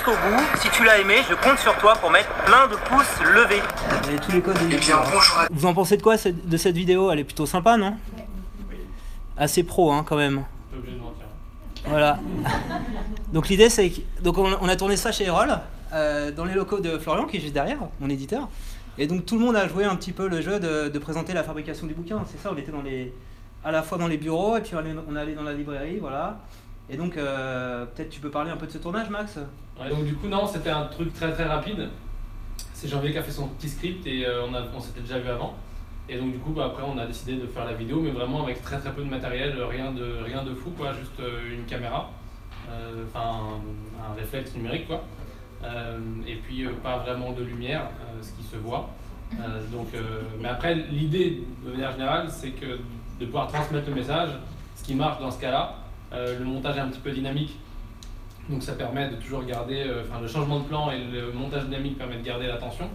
jusqu'au bout. Si tu l'as aimé, je compte sur toi pour mettre plein de pouces levés. Et tous les codes. Et bien bonjour à... Vous en pensez de quoi de cette vidéo? Elle est plutôt sympa, non? Assez pro, hein, quand même. Voilà. Donc l'idée c'est que on a tourné ça chez Erol, dans les locaux de Florian qui est juste derrière, mon éditeur. Et donc tout le monde a joué un petit peu le jeu de présenter la fabrication du bouquin. C'est ça, on était à la fois dans les bureaux et puis on allait dans la librairie, voilà. Et donc peut-être tu peux parler un peu de ce tournage, Max? Ouais, donc du coup non, c'était un truc très très rapide. C'est Janvier qui a fait son petit script et on s'était déjà vu avant. Et donc du coup après on a décidé de faire la vidéo, mais vraiment avec très très peu de matériel, rien de fou quoi, juste une caméra, un réflexe numérique quoi, et puis pas vraiment de lumière, ce qui se voit. Mais après l'idée de manière générale c'est que de pouvoir transmettre le message, ce qui marche dans ce cas-là, le montage est un petit peu dynamique, donc ça permet de toujours garder, le changement de plan et le montage dynamique permet de garder l'attention.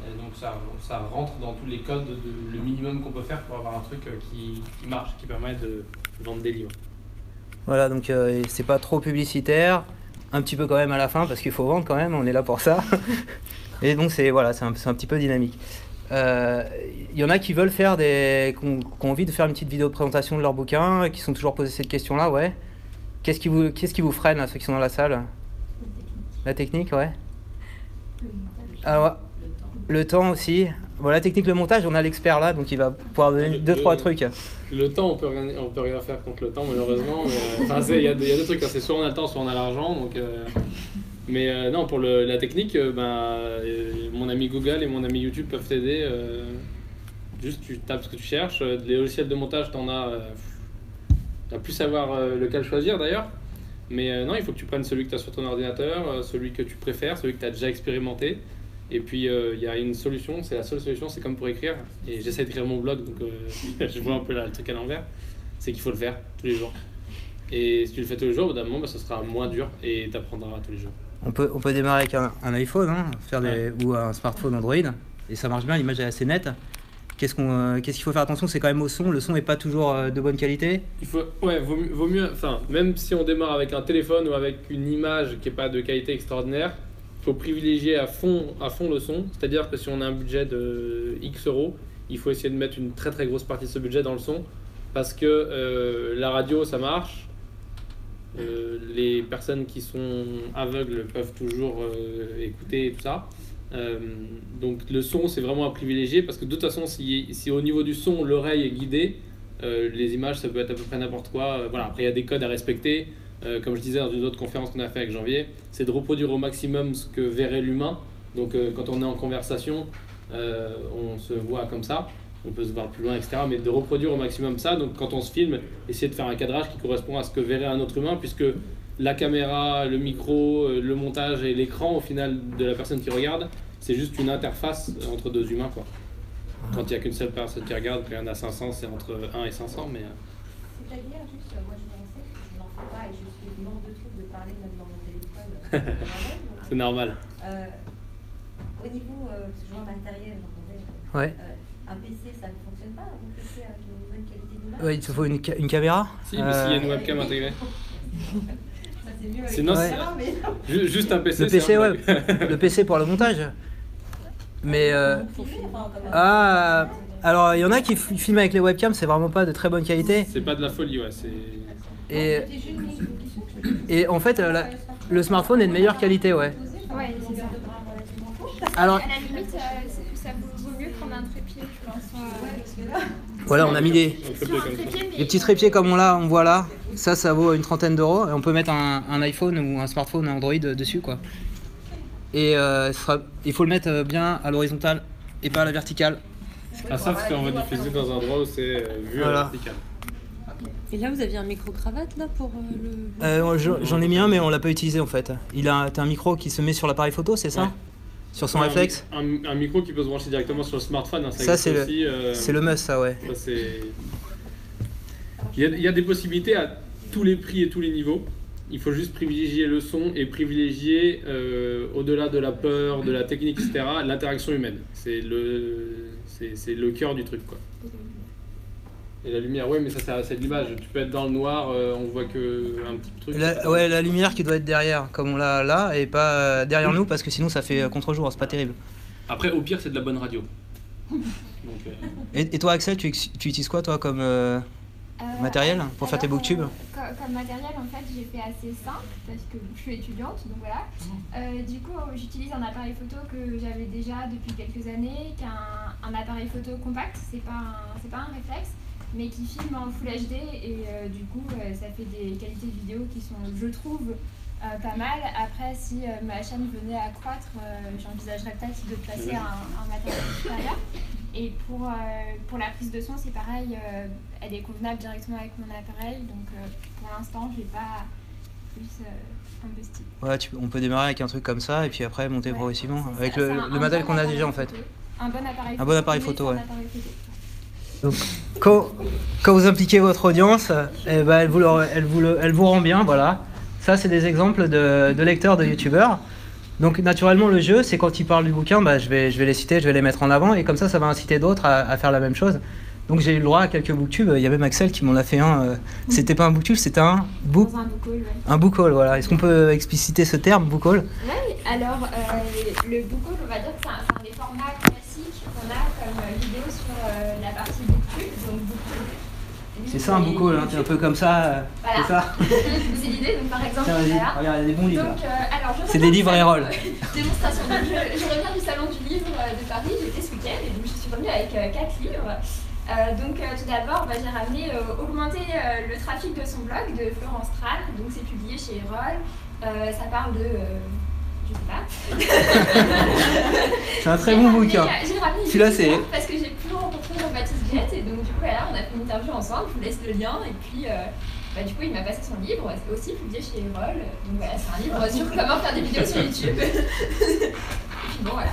Et donc ça rentre dans tous les codes, le minimum qu'on peut faire pour avoir un truc qui marche, qui permet de vendre des livres. Voilà, donc c'est pas trop publicitaire, un petit peu quand même à la fin parce qu'il faut vendre quand même, on est là pour ça. Et donc c'est un petit peu dynamique. Il y en a qui veulent faire qui ont envie de faire une petite vidéo de présentation de leur bouquin, et qui sont toujours posés cette question-là, ouais. Qu'est-ce qui vous freine, là, ceux qui sont dans la salle? La technique, ouais. Alors, le temps aussi. Bon, la technique, le montage, on a l'expert là, donc il va pouvoir donner 2-3 trucs. Le temps, on peut rien faire contre le temps, malheureusement. Il y a deux trucs, hein, c'est soit on a le temps, soit on a l'argent. Non, pour la technique, mon ami Google et mon ami YouTube peuvent t'aider. Juste, tu tapes ce que tu cherches. Les logiciels de montage, t'en as. Tu vas plus savoir lequel choisir d'ailleurs. Mais non, il faut que tu prennes celui que tu as sur ton ordinateur, celui que tu préfères, celui que tu as déjà expérimenté. Et puis il y a une solution, c'est la seule solution, c'est comme pour écrire. Et j'essaie d'écrire mon blog, donc je vois un peu le truc à l'envers. C'est qu'il faut le faire tous les jours. Et si tu le fais tous les jours, au bout d'un moment, ça sera moins dur et tu apprendras tous les jours. On peut démarrer avec un iPhone, hein, ou un smartphone Android, et ça marche bien, l'image est assez nette. Qu'est-ce qu'il faut faire attention? C'est quand même au son. Le son n'est pas toujours de bonne qualité. Vaut mieux. Enfin, même si on démarre avec un téléphone ou avec une image qui n'est pas de qualité extraordinaire, il faut privilégier à fond le son. C'est-à-dire que si on a un budget de X euros, il faut essayer de mettre une très très grosse partie de ce budget dans le son, parce que la radio ça marche. Les personnes qui sont aveugles peuvent toujours écouter et tout ça. Donc le son c'est vraiment à privilégier, parce que de toute façon si au niveau du son l'oreille est guidée, les images ça peut être à peu près n'importe quoi. Voilà. Après il y a des codes à respecter, comme je disais dans une autre conférence qu'on a fait avec Janvier, c'est de reproduire au maximum ce que verrait l'humain. Donc quand on est en conversation, on se voit comme ça, on peut se voir plus loin, etc. Mais de reproduire au maximum ça. Donc quand on se filme, essayer de faire un cadrage qui correspond à ce que verrait un autre humain, puisque la caméra, le micro, le montage et l'écran au final de la personne qui regarde, c'est juste une interface entre deux humains, quoi. Quand il n'y a qu'une seule personne qui regarde, quand il y en a 500, c'est entre 1 et 500. Mais c'est-à-dire, juste, moi je me renseigne, je n'en fais pas et je suis mort de trucs de parler même dans mon téléphone. C'est normal. Au niveau ce genre matériel, Ouais. Un PC ça ne fonctionne pas, un PC avec une bonne qualité d'image. Ouais, il te faut une caméra. Si, mais s'il y a une webcam intégrée. Ça c'est mieux avec Sinon, le ouais. caméra, mais... Juste un PC. Le PC, ouais. Le PC pour le montage. Mais alors il y en a qui filment avec les webcams, c'est vraiment pas de très bonne qualité. C'est pas de la folie, ouais. Et en fait, le smartphone est de meilleure qualité, ouais. Ouais, c'est ça. Alors, à la limite, ça vaut mieux prendre un trépied, je pense. Voilà, on a mis des Les petits trépieds comme on voit là. Ça vaut une trentaine d'euros. Et on peut mettre un iPhone ou un smartphone Android dessus, quoi. Et il faut le mettre bien à l'horizontale et pas à la verticale. Ah, ça, c'est qu'on va diffuser dans un endroit où c'est vu à la verticale. Et là, vous aviez un micro-cravate là pour le... J'en ai mis un, mais on l'a pas utilisé en fait. T'as un micro qui se met sur l'appareil photo, c'est ça? Ouais. Sur son réflexe. Un micro qui peut se brancher directement sur le smartphone. Hein, ça c'est le must, ça, ouais. Ça, il y a des possibilités à tous les prix et tous les niveaux. Il faut juste privilégier le son et privilégier, au-delà de la peur, de la technique, etc., l'interaction humaine. C'est le cœur du truc, quoi. Et la lumière, ouais, mais ça c'est de l'image. Tu peux être dans le noir, on voit que un petit truc. Ouais, la lumière qui doit être derrière, comme on l'a là, et pas derrière nous, parce que sinon ça fait contre-jour, c'est pas terrible. Après, au pire, c'est de la bonne radio. Donc, Et toi, Axel, tu utilises quoi, toi, comme matériel pour faire tes booktubes? Comme matériel, en fait, j'ai fait assez simple parce que je suis étudiante, donc voilà. Du coup, j'utilise un appareil photo que j'avais déjà depuis quelques années, qui est un appareil photo compact, c'est pas un réflexe, mais qui filme en Full HD et du coup, ça fait des qualités de vidéo qui sont, je trouve, pas mal. Après, si ma chaîne venait à croître, j'envisagerais peut-être de passer un matériel supérieur. Et pour la prise de son, c'est pareil, elle est convenable directement avec mon appareil, donc pour l'instant, je n'ai pas plus investi. Ouais, on peut démarrer avec un truc comme ça et puis après monter progressivement, avec ça. le matériel qu'on a déjà en fait. Un bon appareil photo. Un bon appareil photo, ouais. Donc, quand vous impliquez votre audience, eh ben, elle vous rend bien, voilà. Ça, c'est des exemples de lecteurs de youtubeurs. Donc naturellement le jeu, c'est quand ils parlent du bouquin, bah, je vais les citer, je vais les mettre en avant et comme ça va inciter d'autres à faire la même chose. Donc j'ai eu le droit à quelques booktubes, il y avait Axel qui m'en a fait un, c'était pas un booktube, c'était un book haul, ouais. Un book haul, voilà. Est-ce qu'on peut expliciter ce terme, book haul? Oui, alors le book haul, on va dire que c'est un des formats classiques qu'on a comme vidéo sur la partie booktube, donc book haul. C'est ça un book haul, hein, c'est un peu comme ça, voilà. C'est ça. C'est l'idée, donc par exemple, tiens, voilà. Regarde, il y a des bons livres. Donc, c'est des livres et rolls. Démonstration. Donc, je reviens du salon du livre de Paris, j'étais ce week-end et donc je suis revenue avec 4 livres. Tout d'abord, j'ai ramené augmenter le trafic de son blog de Florence Tran, donc c'est publié chez Erol. Ça parle de... je sais pas. C'est un très bon bouquin. J'ai ramené celui-là, c'est... parce que j'ai pu rencontrer Jean-Baptiste Guette et donc du coup voilà, on a fait une interview ensemble, je vous laisse le lien et puis du coup il m'a passé son livre, c'est aussi publié chez Erol. Donc voilà, c'est un livre sur comment faire des vidéos sur YouTube. Et puis bon voilà.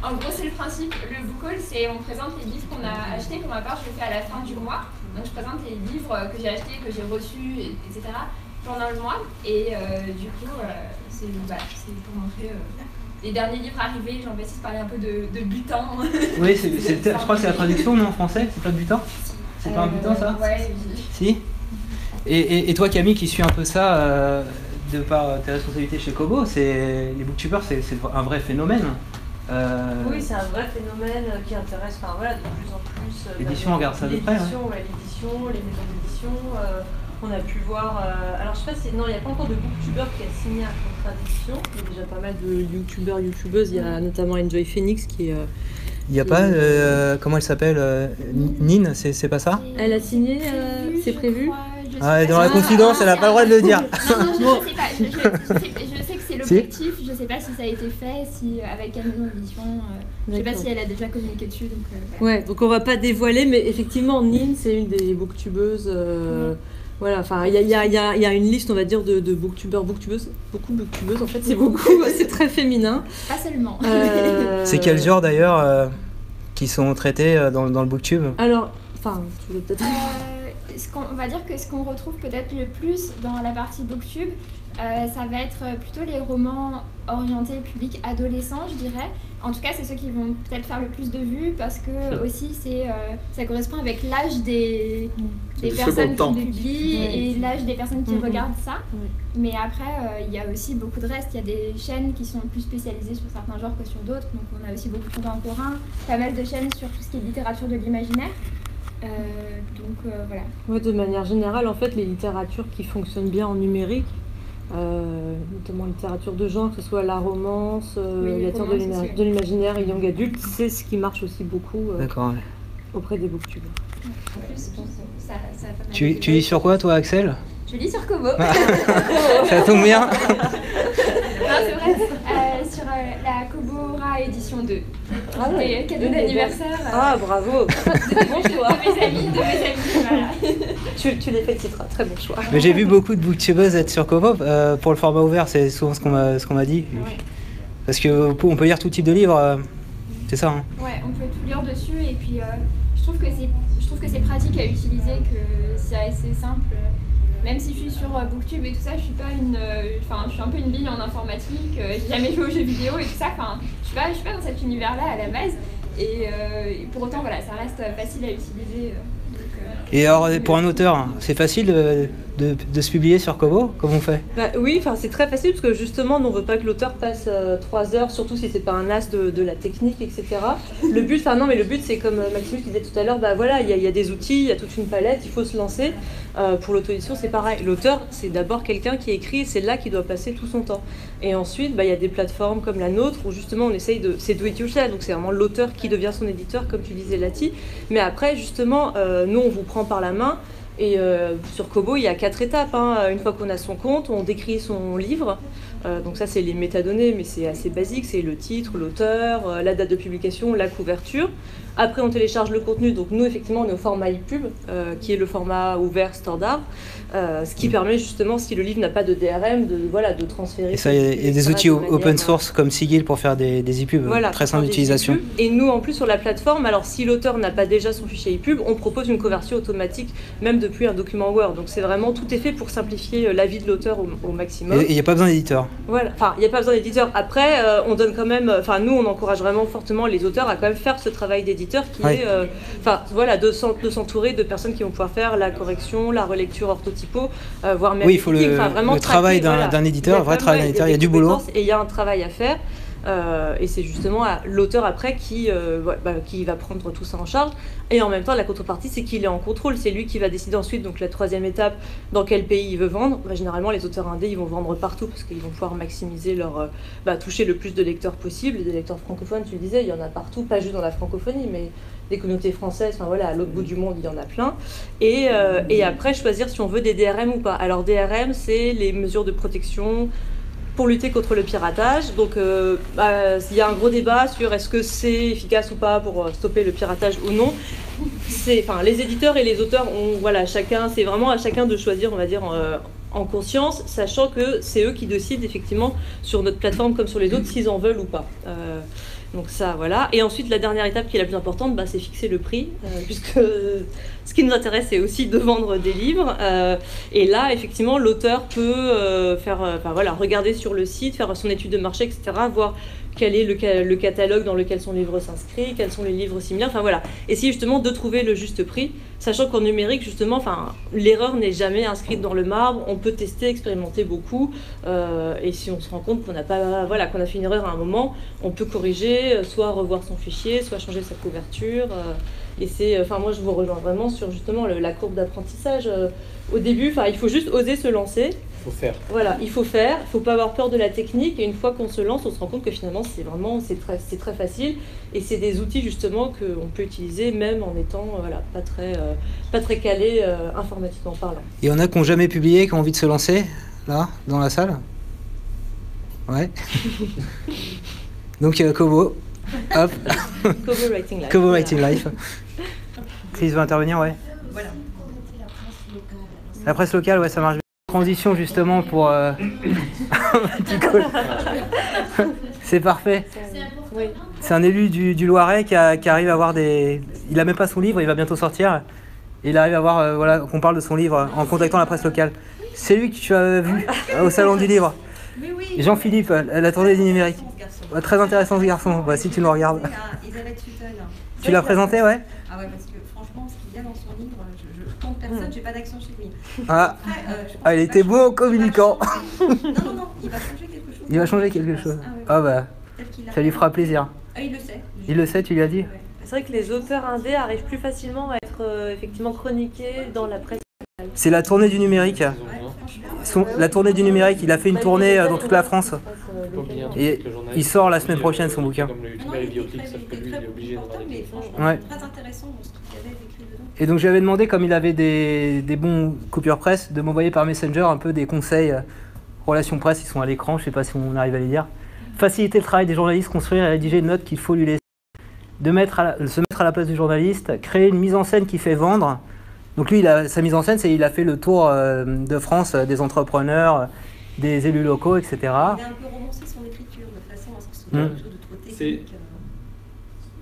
En gros, c'est le principe. Le book haul, c'est on présente les livres qu'on a achetés. Pour ma part, je le fais à la fin du mois. Donc, je présente les livres que j'ai achetés, que j'ai reçus, etc. pendant le mois. Et du coup, c'est pour montrer les derniers livres arrivés. Jean-Baptiste parlait un peu de butin. Oui, je crois que c'est la traduction, non, en français? C'est pas butin? C'est pas un butin, ça? Ouais. Si. Et toi, Camille, qui suis un peu ça, de par tes responsabilités chez Kobo, les booktubers, c'est un vrai phénomène. Oui, c'est un vrai phénomène qui intéresse de plus en plus. L'édition, on regarde ça de près. L'édition, les maisons d'édition. On a pu voir. Alors, je sais pas si. Non, il n'y a pas encore de booktuber qui a signé un contrat d'édition. Il y a déjà pas mal de youtubeurs, youtubeuses. Il y a notamment Enjoy Phoenix qui. Il n'y a pas. Comment elle s'appelle Nine, c'est pas ça? Elle a signé, c'est prévu. Ah, dans la confidence, elle n'a pas le droit de le dire. Non, je sais pas. Je sais que c'est l'objectif. Je sais pas si ça a été fait, si avec quelle maison d'édition. Je sais pas si elle a déjà communiqué dessus. Donc, voilà. Ouais, donc on va pas dévoiler, mais effectivement, Nine, c'est une des booktubeuses. Voilà, enfin, il y a une liste, on va dire, de booktubeurs, booktubeuses. Beaucoup de booktubeuses, en fait, c'est beaucoup. C'est très féminin. Pas seulement. C'est quel genre d'ailleurs qui sont traités dans le booktube? Alors, enfin, tu veux peut-être. On va dire que ce qu'on retrouve peut-être le plus dans la partie booktube, ça va être plutôt les romans orientés public adolescent, je dirais. En tout cas, c'est ceux qui vont peut-être faire le plus de vues parce que aussi ça correspond avec l'âge des personnes qui publient et l'âge des personnes qui regardent ça. Mais après, il y a aussi beaucoup de reste. Il y a des chaînes qui sont plus spécialisées sur certains genres que sur d'autres. Donc on a aussi beaucoup de contemporains, pas mal de chaînes sur tout ce qui est littérature de l'imaginaire. Voilà. Ouais, de manière générale, en fait, les littératures qui fonctionnent bien en numérique, notamment littérature de genre, que ce soit la romance, littérature de l'imaginaire et young adulte, c'est ce qui marche aussi beaucoup auprès des booktubers. En plus, je pense que ça a pas mal tu lis sur quoi, toi, Axel? Je lis sur Kobo. Ça tombe bien. Non, c'est vrai. Sur la Kobora édition 2. Ah ouais. Cadeau d'anniversaire. Ah, bravo. Bon choix. De mes amis, voilà. Tu les fais, c'est un très bon choix. Mais j'ai vu beaucoup de booktubeuses être sur Kobo. Pour le format ouvert, c'est souvent ce qu'on m'a dit. Ouais. Parce qu'on peut lire tout type de livres, c'est ça, hein? Ouais, on peut tout lire dessus et puis je trouve que c'est pratique à utiliser, que c'est assez simple. Même si je suis sur Booktube et tout ça, je suis pas je suis un peu une bille en informatique, j'ai jamais joué aux jeux vidéo et tout ça, je suis pas dans cet univers-là à la base, et pour autant, voilà, ça reste facile à utiliser. Et alors, pour un auteur, c'est facile de se publier sur Kobo? Comment on fait? Bah, oui, c'est très facile parce que justement, nous, on ne veut pas que l'auteur passe 3 heures, surtout si c'est pas un as de la technique, etc. Le but, mais le but, c'est comme Maximus disait tout à l'heure, bah voilà, il y a des outils, il y a toute une palette, il faut se lancer. Pour l'auto-édition, c'est pareil. L'auteur, c'est d'abord quelqu'un qui écrit, c'est là qu'il doit passer tout son temps. Et ensuite, il y a des plateformes comme la nôtre où justement on essaye de... C'est do it yourself, donc c'est vraiment l'auteur qui devient son éditeur, comme tu disais, Lati. Mais après, justement, nous, on vous prend par la main. Et sur Kobo, il y a 4 étapes. Une fois qu'on a son compte, on décrit son livre. Donc ça, c'est les métadonnées, mais c'est assez basique. C'est le titre, l'auteur, la date de publication, la couverture. Après, on télécharge le contenu. Donc nous, effectivement, on est au format EPUB, qui est le format ouvert standard. Ce qui permet justement, si le livre n'a pas de DRM, de transférer. Et ça, il y a des outils open source comme Sigil pour faire des EPUB, très simple d'utilisation. Et nous, en plus, sur la plateforme, alors si l'auteur n'a pas déjà son fichier EPUB, on propose une conversion automatique, même depuis un document Word. Donc c'est vraiment, tout est fait pour simplifier la vie de l'auteur au maximum. Et il n'y a pas besoin d'éditeur. Voilà, il n'y a pas besoin d'éditeur. Après, on donne quand même, nous, on encourage vraiment fortement les auteurs à quand même faire ce travail d'éditeur qui est, de s'entourer de personnes qui vont pouvoir faire la correction, la relecture orthotypo, voire même. Oui, il faut le travail d'un éditeur, un vrai travail d'un éditeur, il y a du boulot. Et il y a un travail à faire. Et c'est justement l'auteur après qui va prendre tout ça en charge. Et en même temps, la contrepartie, c'est qu'il est en contrôle. C'est lui qui va décider ensuite, donc la 3e étape, dans quel pays il veut vendre. Généralement, les auteurs indés, ils vont vendre partout parce qu'ils vont pouvoir maximiser toucher le plus de lecteurs possible. Des lecteurs francophones, tu le disais, il y en a partout, pas juste dans la francophonie, mais des communautés françaises, à l'autre bout du monde, il y en a plein. Et après, choisir si on veut des DRM ou pas. Alors, DRM, c'est les mesures de protection pour lutter contre le piratage. Donc il y a un gros débat sur est-ce que c'est efficace ou pas pour stopper le piratage ou non. Les éditeurs et les auteurs c'est vraiment à chacun de choisir, on va dire, en conscience, sachant que c'est eux qui décident effectivement sur notre plateforme comme sur les autres s'ils en veulent ou pas. Donc ça, voilà. Et ensuite, la dernière étape qui est la plus importante, c'est fixer le prix, puisque ce qui nous intéresse, c'est aussi de vendre des livres. Et là, effectivement, l'auteur peut regarder sur le site, faire son étude de marché, etc., voir quel est le catalogue dans lequel son livre s'inscrit, quels sont les livres similaires, essayer justement de trouver le juste prix, sachant qu'en numérique, justement, l'erreur n'est jamais inscrite dans le marbre, on peut tester, expérimenter beaucoup, et si on se rend compte qu'on n'a pas, qu'on a fait une erreur à un moment, on peut corriger, soit revoir son fichier, soit changer sa couverture, et c'est, moi je vous rejoins vraiment sur justement la courbe d'apprentissage. Au début, il faut juste oser se lancer. Il faut faire. Voilà, il faut pas avoir peur de la technique, et une fois qu'on se lance, on se rend compte que finalement c'est très facile, et c'est des outils justement qu'on peut utiliser même en étant pas très calé informatiquement parlant. Il y en a qui n'ont jamais publié, qui ont envie de se lancer, là, dans la salle? Ouais. Donc Kobo, hop. Kobo Writing Life. Kobo Writing Life. Chris veut intervenir, ouais. Voilà. La presse locale, ouais, ça marche bien. Transition justement pour c'est parfait. C'est un élu du Loiret qui arrive à avoir des... Il a même pas son livre, il va bientôt sortir. Et il arrive à avoir, qu'on parle de son livre en contactant la presse locale. C'est lui que tu as vu au salon du livre. Jean-Philippe, la tournée du numérique. Très intéressant ce garçon, si tu nous regardes. Tu l'as présenté, ouais? Ah ouais, parce que franchement, ce qu'il y a dans son livre, je compte personne, j'ai pas d'action chez lui. Après, il était bon communicant. Non, il va changer quelque chose. Il va changer quelque chose. Ça lui fera plaisir. Il le sait. Il le sait, tu lui as dit? C'est vrai que les auteurs indés arrivent plus facilement à être effectivement chroniqués dans la presse. C'est la tournée du numérique. La tournée du numérique, il a fait une tournée dans toute la France. Et il sort la semaine prochaine son bouquin. Ouais. Et donc j'avais demandé, comme il avait des bons coupures presse, de m'envoyer par Messenger un peu des conseils relations presse, ils sont à l'écran, je sais pas si on arrive à les lire. Faciliter le travail des journalistes, construire et rédiger une note qu'il faut lui laisser. Se mettre à la place du journaliste, créer une mise en scène qui fait vendre. Donc lui, sa mise en scène, c'est il a fait le tour de France des entrepreneurs, des élus locaux, etc. Il a un peu romancé son écriture de façon à ce que ce soit quelque chose de trop technique.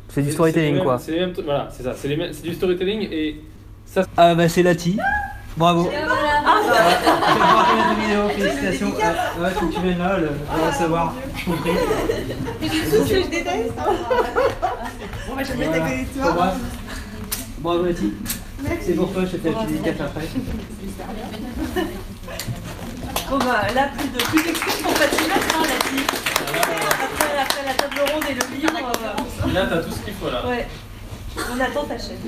C'est du storytelling, quoi. Voilà, c'est ça. C'est du storytelling et ça. Ah bah c'est Lati. Bravo. J'ai pas de vidéo, félicitations. Faut que tu viennes là, on va recevoir. Je compris. Je déteste. Bon, bah je vais mettre à côté de toi. Bravo Lati. C'est pour toi, je te fais la petite dédicace après. Bon bah là, plus d'excuses pour pas s'y mettre, hein, la fille. Après la table ronde et le livre. Là, t'as tout ce qu'il faut là. Ouais. On attend ta chaîne.